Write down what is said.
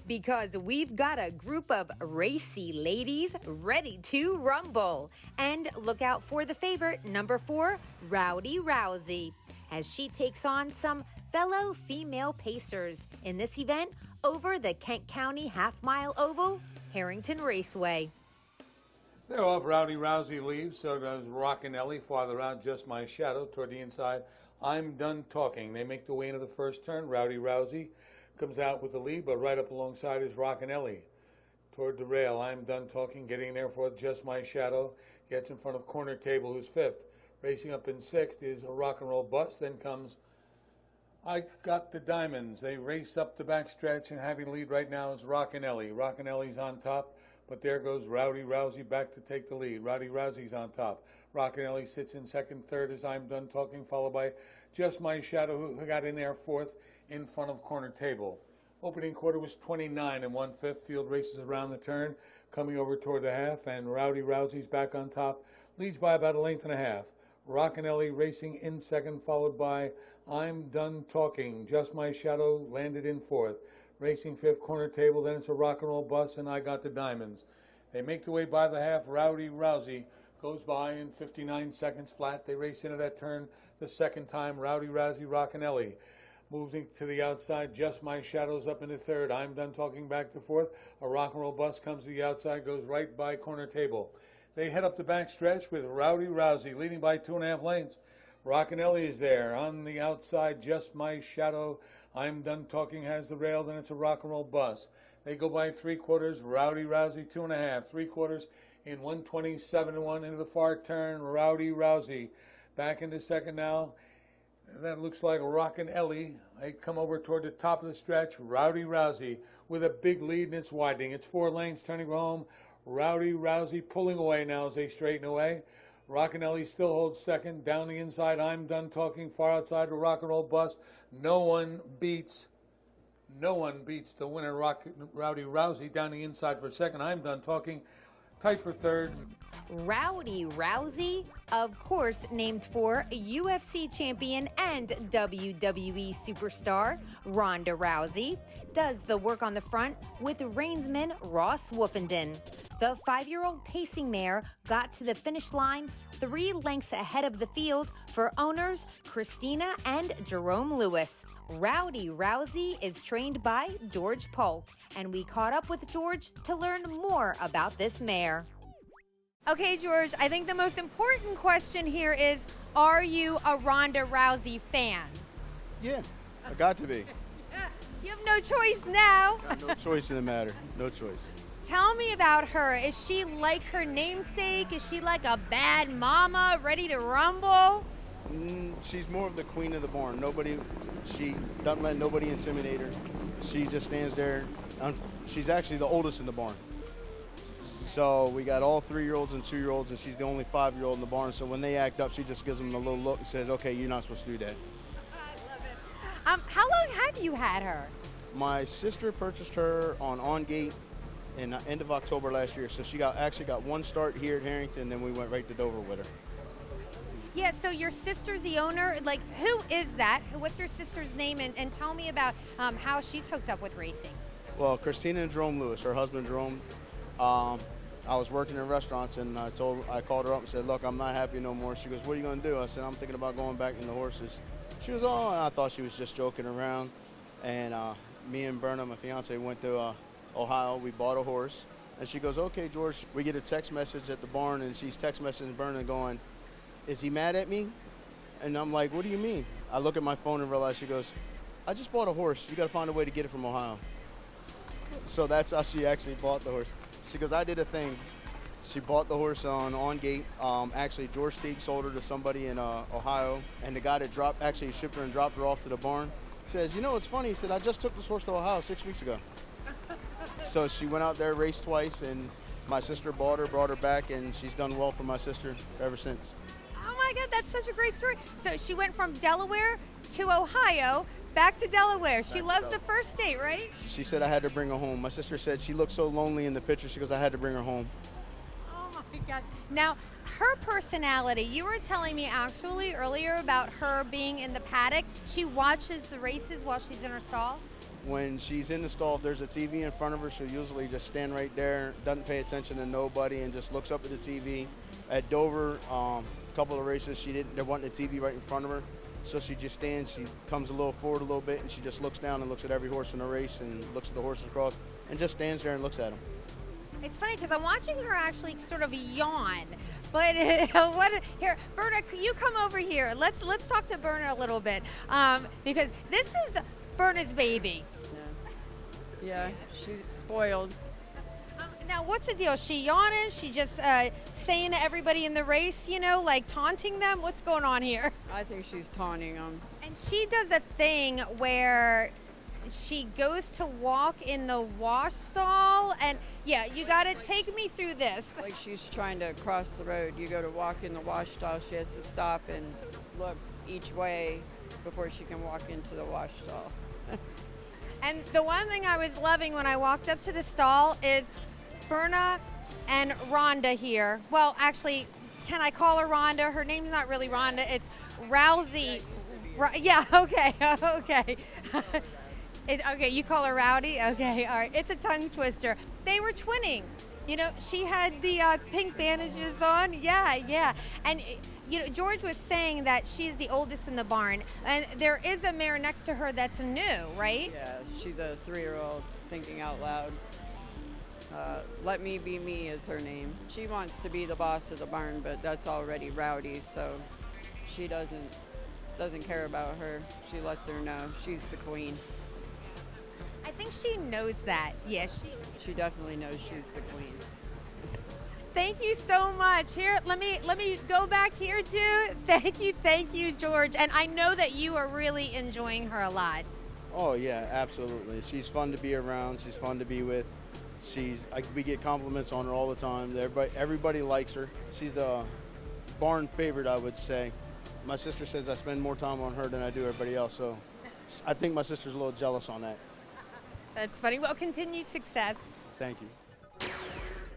because we've got a group of racy ladies ready to rumble. And look out for the favorite, number 4, Rowdy Rousey, as she takes on some fellow female pacers in this event over the Kent County half-mile oval, Harrington Raceway. They're off. Rowdy Rousey leaves, so does Rockin' Ellie. Farther out, Just My Shadow. Toward the inside, I'm Done Talking. They make the way into the first turn. Rowdy Rousey comes out with the lead, but right up alongside is Rockin' Ellie. Toward the rail, I'm Done Talking, getting there for Just My Shadow. Gets in front of Corner Table, who's 5th. Racing up in 6th is a Rock and Roll Bus. Then comes I Got the Diamonds. They race up the backstretch, and having lead right now is Rockin' Ellie. Rockin' Ellie's on top. But there goes Rowdy Rousey back to take the lead. Rowdy Rousey's on top. Rockin' Ellie sits in 2nd, 3rd as I'm Done Talking, followed by Just My Shadow, who got in there 4th in front of Corner Table. Opening quarter was 29 and 1/5. Field races around the turn, coming over toward the half, and Rowdy Rousey's back on top. Leads by about a length and a half. Rockin' Ellie racing in 2nd, followed by I'm Done Talking. Just My Shadow landed in 4th. Racing 5th, Corner Table, then it's a Rock and Roll Bus, and I Got the Diamonds. They make the way by the half. Rowdy Rousey goes by in 59 seconds flat. They race into that turn the second time. Rowdy Rousey, Rockin' Ellie. Moving to the outside, Just My Shadow's up into 3rd. I'm Done Talking back to 4th. A Rock and Roll Bus comes to the outside, goes right by Corner Table. They head up the back stretch with Rowdy Rousey leading by 2.5 lengths. Rockin' Ellie is there. On the outside, Just My Shadow, I'm Done Talking has the rail, then it's a Rock and Roll Bus. They go by 3/4, Rowdy Rousey 2.5, 3/4 in 127-1 into the far turn. Rowdy Rousey back into 2nd now. That looks like Rockin' Ellie. They come over toward the top of the stretch. Rowdy Rousey with a big lead, and it's widening. It's 4 lanes turning home. Rowdy Rousey pulling away now as they straighten away. Rockin' Ellie still holds 2nd. Down the inside, I'm Done Talking. Far outside the Rock and Roll Bus. No one beats the winner, Rowdy Rousey. Down the inside for 2nd. I'm Done Talking. Tight for 3rd. Rowdy Rousey, of course named for UFC champion and WWE superstar Ronda Rousey, does the work on the front with reinsman Ross Wolfenden. The 5-year-old pacing mare got to the finish line 3 lengths ahead of the field for owners Christina and Jerome Lewis. Rowdy Rousey is trained by George Polk, and we caught up with George to learn more about this mare. Okay, George, I think the most important question here is, are you a Ronda Rousey fan? Yeah, I got to be. You have no choice now. No choice in the matter. No choice. Tell me about her. Is she like her namesake? Is she like a bad mama ready to rumble? She's more of the queen of the barn. She doesn't let nobody intimidate her. She just stands there. She's actually the oldest in the barn. So we got all 3-year-olds and 2-year-olds, and she's the only 5-year-old in the barn. So when they act up, she just gives them a little look and says, okay, you're not supposed to do that. I love it. How long have you had her? My sister purchased her on gate in the end of October last year. So she actually got 1 start here at Harrington, then we went right to Dover with her. Yeah, so your sister's the owner. Like, who is that? What's your sister's name? And tell me about how she's hooked up with racing. Well, Christina and Jerome Lewis, her husband Jerome. I was working in restaurants, and I called her up and said, look, I'm not happy no more. She goes, what are you going to do? I said, I'm thinking about going back into horses. She was, oh, and I thought she was just joking around. And me and Berna, my fiance, went to Ohio. We bought a horse. And she goes, okay, George. We get a text message at the barn, and she's text messaging Berna going, is he mad at me? And I'm like, what do you mean? I look at my phone and realize she goes, I just bought a horse. You got to find a way to get it from Ohio. So that's how she actually bought the horse. She goes, I did a thing. She bought the horse on gate. Actually, George Teague sold her to somebody in Ohio, and the guy that shipped her and dropped her off to the barn says, you know what's funny? He said, I just took this horse to Ohio 6 weeks ago. So she went out there, raced twice, and my sister brought her back, and she's done well for my sister ever since. Oh my God, that's such a great story. So she went from Delaware to Ohio, back to Delaware. She loves the first state, right? She said I had to bring her home. My sister said she looked so lonely in the picture. She goes, I had to bring her home. Oh my God. Now, her personality, you were telling me actually earlier about her being in the paddock. She watches the races while she's in her stall? when she's in the stall, if there's a TV in front of her, she'll usually just stand right there, doesn't pay attention to nobody, and just looks up at the TV. At Dover, a couple of races, there wasn't a TV right in front of her, so she just stands, she comes a little forward a little bit, and she just looks down and looks at every horse in the race and looks at the horses across, and just stands there and looks at them. It's funny because I'm watching her actually sort of yawn. But here, Berna, you come over here. Let's talk to Berna a little bit because this is Berna's baby. Yeah, she's spoiled. Now, what's the deal? She yawning? She just saying to everybody in the race, like taunting them? What's going on here? I think she's taunting them. And she does a thing where she goes to walk in the wash stall, and yeah, you got to take me through this. Like she's trying to cross the road. You go to walk in the wash stall, she has to stop and look each way before she can walk into the wash stall. And the one thing I was loving when I walked up to the stall is Berna and Rhonda here. Well, actually, can I call her Rhonda? Her name's not really Rhonda, it's Rousey. Yeah, okay, okay. Okay, you call her Rowdy? Okay, all right. It's a tongue twister. They were twinning. She had the pink bandages on. Yeah. And, George was saying that she's the oldest in the barn. And there is a mare next to her that's new, right? Yeah, she's a 3-year-old thinking out loud. Let Me Be Me is her name. She wants to be the boss of the barn, but that's already Rowdy, so she doesn't care about her. She lets her know she's the queen. I think she knows that. Yes, She definitely knows she's the queen. Thank you so much. Here, let me go back here too. Thank you, George. And I know that you are really enjoying her a lot. Oh yeah, absolutely. She's fun to be around. She's fun to be with. We get compliments on her all the time. Everybody likes her. She's the barn favorite, I would say. My sister says I spend more time on her than I do everybody else, so I think my sister's a little jealous on that. That's funny. Well, continued success. Thank you.